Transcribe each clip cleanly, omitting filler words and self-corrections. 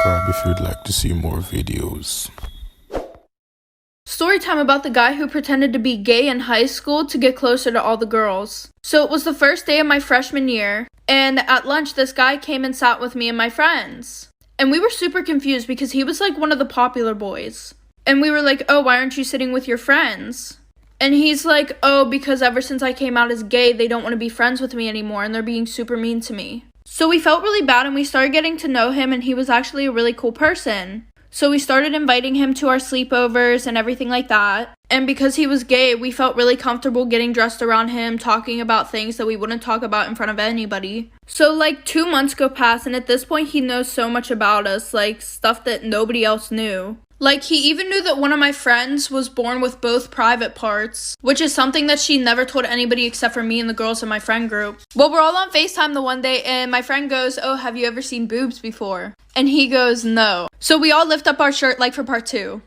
subscribe if you'd like to see more videos. Story time about the guy who pretended to be gay in high school to get closer to all the girls. So it was the first day of my freshman year, and at lunch this guy came and sat with me and my friends. And we were super confused because he was like one of the popular boys. And we were like, oh, why aren't you sitting with your friends? And he's like, oh, because ever since I came out as gay, they don't want to be friends with me anymore and they're being super mean to me. So we felt really bad and we started getting to know him, and he was actually a really cool person. So we started inviting him to our sleepovers and everything like that. And because he was gay, we felt really comfortable getting dressed around him, talking about things that we wouldn't talk about in front of anybody. So like 2 months go past, and at this point he knows so much about us, like stuff that nobody else knew. Like, he even knew that one of my friends was born with both private parts, which is something that she never told anybody except for me and the girls in my friend group. Well, we're all on FaceTime the one day, and my friend goes, oh, have you ever seen boobs before? And he goes, no. So we all lift up our shirt like for part 2.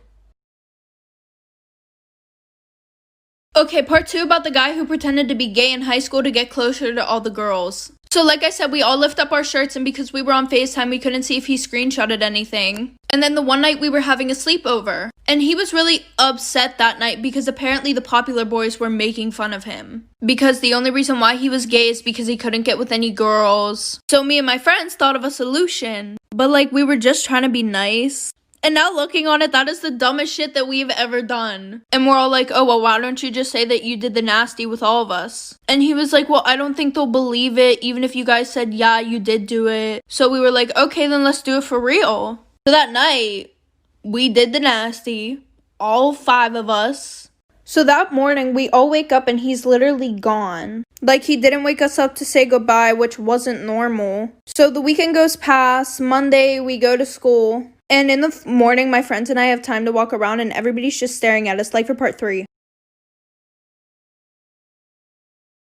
Okay, part 2 about the guy who pretended to be gay in high school to get closer to all the girls. So like I said, we all lift up our shirts, and because we were on FaceTime, we couldn't see if he screenshotted anything. And then the one night we were having a sleepover, and he was really upset that night because apparently the popular boys were making fun of him. Because the only reason why he was gay is because he couldn't get with any girls. So me and my friends thought of a solution, but like we were just trying to be nice. And now looking on it, that is the dumbest shit that we've ever done. And we're all like, oh, well, why don't you just say that you did the nasty with all of us? And he was like, well, I don't think they'll believe it, even if you guys said, yeah, you did do it. So we were like, okay, then let's do it for real. So that night, we did the nasty, all 5 of us. So that morning, we all wake up and he's literally gone. Like, he didn't wake us up to say goodbye, which wasn't normal. So the weekend goes past. Monday, we go to school. And in the morning, my friends and I have time to walk around, and everybody's just staring at us, like for part 3.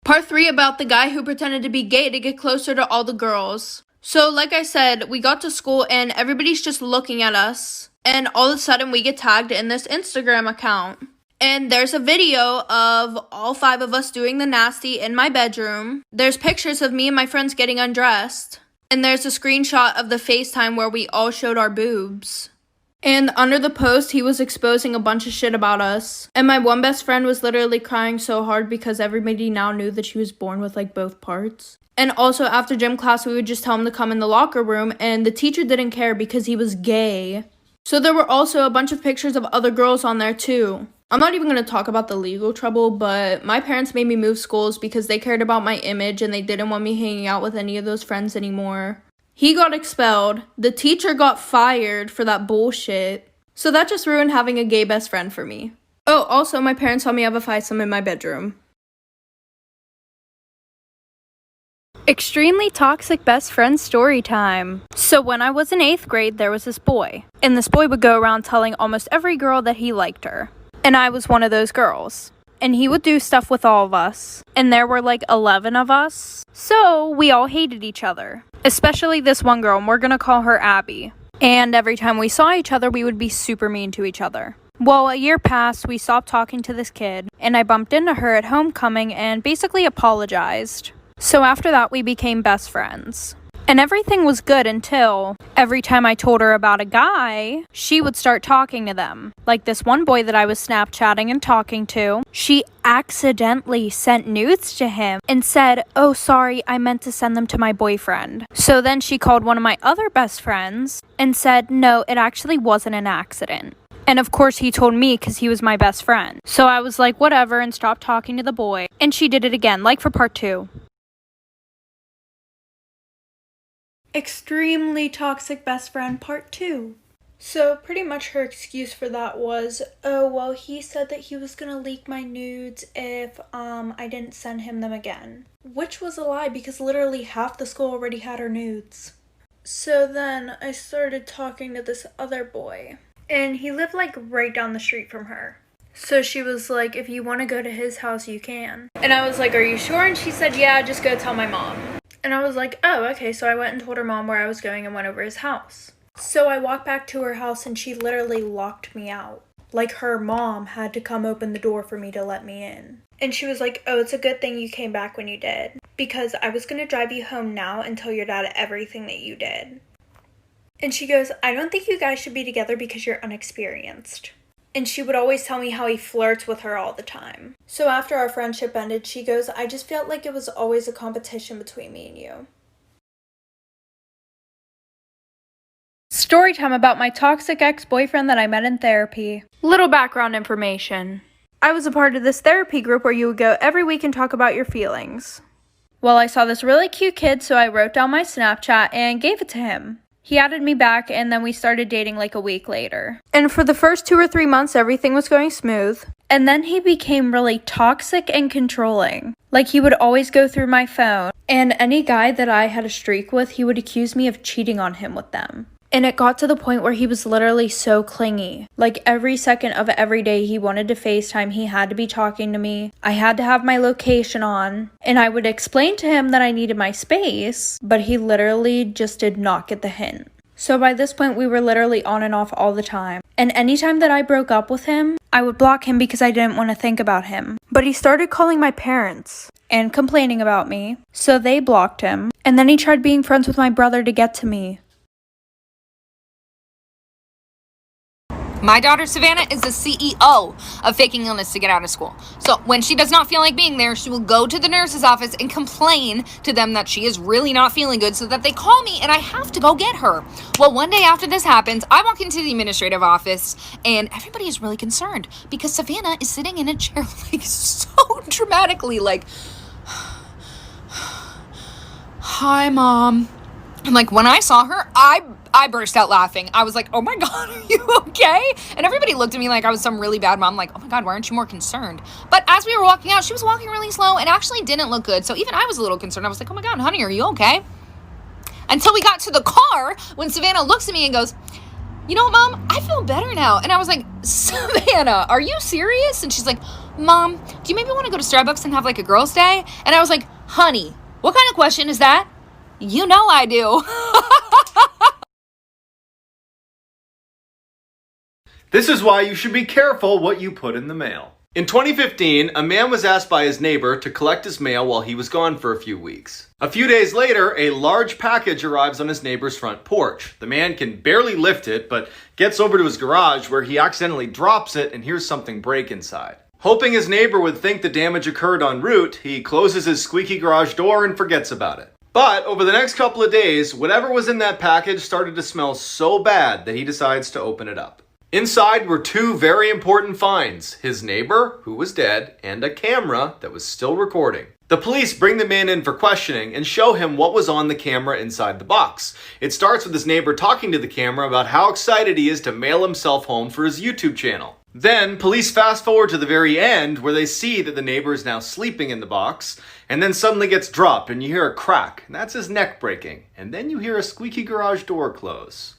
Part 3 about the guy who pretended to be gay to get closer to all the girls. So like I said, we got to school and everybody's just looking at us. And all of a sudden we get tagged in this Instagram account. And there's a video of all 5 of us doing the nasty in my bedroom. There's pictures of me and my friends getting undressed. And there's a screenshot of the FaceTime where we all showed our boobs. And under the post, he was exposing a bunch of shit about us. And my one best friend was literally crying so hard because everybody now knew that she was born with like both parts. And also after gym class, we would just tell him to come in the locker room, and the teacher didn't care because he was gay. So there were also a bunch of pictures of other girls on there too. I'm not even going to talk about the legal trouble, but my parents made me move schools because they cared about my image and they didn't want me hanging out with any of those friends anymore. He got expelled. The teacher got fired for that bullshit. So that just ruined having a gay best friend for me. Oh, also my parents saw me have a foursome in my bedroom. Extremely toxic best friend story time. So when I was in 8th grade, there was this boy. And this boy would go around telling almost every girl that he liked her. And I was one of those girls. And he would do stuff with all of us. And there were like 11 of us. So we all hated each other. Especially this one girl, and we're gonna call her Abby. And every time we saw each other, we would be super mean to each other. Well, a year passed, we stopped talking to this kid. And I bumped into her at homecoming and basically apologized. So after that, we became best friends. And everything was good until every time I told her about a guy, she would start talking to them. Like this one boy that I was Snapchatting and talking to, she accidentally sent nudes to him and said, oh, sorry, I meant to send them to my boyfriend. So then she called one of my other best friends and said, no, it actually wasn't an accident. And of course he told me because he was my best friend. So I was like, whatever, and stopped talking to the boy. And she did it again, like for part 2. Extremely toxic best friend part 2. So pretty much her excuse for that was, oh, well, he said that he was gonna leak my nudes if I didn't send him them again. Which was a lie because literally half the school already had her nudes. So then I started talking to this other boy. And he lived like right down the street from her. So she was like, if you want to go to his house, you can. And I was like, are you sure? And she said, yeah, just go tell my mom. And I was like, oh, okay. So I went and told her mom where I was going and went over his house. So I walked back to her house and she literally locked me out. Like her mom had to come open the door for me to let me in. And she was like, oh, it's a good thing you came back when you did. Because I was going to drive you home now and tell your dad everything that you did. And she goes, I don't think you guys should be together because you're unexperienced. And she would always tell me how he flirts with her all the time. So after our friendship ended, she goes, I just felt like it was always a competition between me and you. Story time about my toxic ex-boyfriend that I met in therapy. Little background information. I was a part of this therapy group where you would go every week and talk about your feelings. Well, I saw this really cute kid, so I wrote down my Snapchat and gave it to him. He added me back, and then we started dating like a week later. And for the first 2 or 3 months, everything was going smooth. And then he became really toxic and controlling. Like, he would always go through my phone. And any guy that I had a streak with, he would accuse me of cheating on him with them. And it got to the point where he was literally so clingy. Like, every second of every day he wanted to FaceTime, he had to be talking to me. I had to have my location on. And I would explain to him that I needed my space, but he literally just did not get the hint. So by this point, we were literally on and off all the time. And anytime that I broke up with him, I would block him because I didn't want to think about him. But he started calling my parents and complaining about me. So they blocked him. And then he tried being friends with my brother to get to me. My daughter, Savannah, is the CEO of faking illness to get out of school. So when she does not feel like being there, she will go to the nurse's office and complain to them that she is really not feeling good so that they call me and I have to go get her. Well, one day after this happens, I walk into the administrative office and everybody is really concerned because Savannah is sitting in a chair like so dramatically like, hi, Mom. And like when I saw her, I burst out laughing. I was like, oh my God, are you okay? And everybody looked at me like I was some really bad mom. Like, oh my God, why aren't you more concerned? But as we were walking out, she was walking really slow and actually didn't look good. So even I was a little concerned. I was like, oh my God, honey, are you okay? Until we got to the car when Savannah looks at me and goes, you know what, Mom? I feel better now. And I was like, Savannah, are you serious? And she's like, Mom, do you maybe want to go to Starbucks and have like a girls' day? And I was like, honey, what kind of question is that? You know I do. This is why you should be careful what you put in the mail. In 2015, a man was asked by his neighbor to collect his mail while he was gone for a few weeks. A few days later, a large package arrives on his neighbor's front porch. The man can barely lift it, but gets over to his garage where he accidentally drops it and hears something break inside. Hoping his neighbor would think the damage occurred en route, he closes his squeaky garage door and forgets about it. But over the next couple of days, whatever was in that package started to smell so bad that he decides to open it up. Inside were 2 very important finds, his neighbor, who was dead, and a camera that was still recording. The police bring the man in for questioning and show him what was on the camera inside the box. It starts with his neighbor talking to the camera about how excited he is to mail himself home for his YouTube channel. Then, police fast forward to the very end where they see that the neighbor is now sleeping in the box, and then suddenly gets dropped and you hear a crack, and that's his neck breaking. And then you hear a squeaky garage door close.